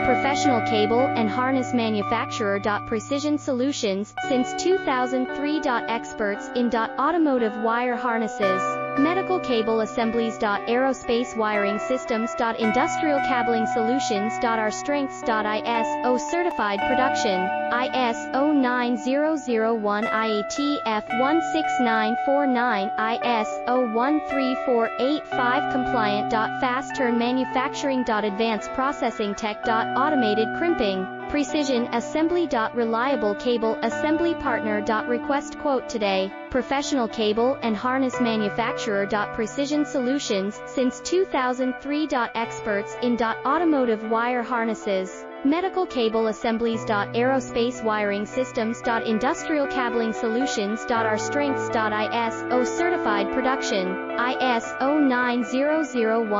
professional cable and harness manufacturer. Precision Solutions, since 2003. Experts in automotive wire harnesses, medical cable assemblies. Aerospace wiring systems. Industrial cabling solutions. Our strengths. ISO certified production, ISO 9001, IATF 16949, ISO 13485 compliant. Fast turn manufacturing. Advanced processing tech. Automated crimping, precision assembly. Reliable cable assembly partner. Request quote today. Professional cable and harness manufacturer. Precision Solutions, since 2003. Experts in automotive wire harnesses, medical cable assemblies. Aerospace wiring systems. Industrial cabling solutions. Our strengths. ISO certified production, ISO 9001.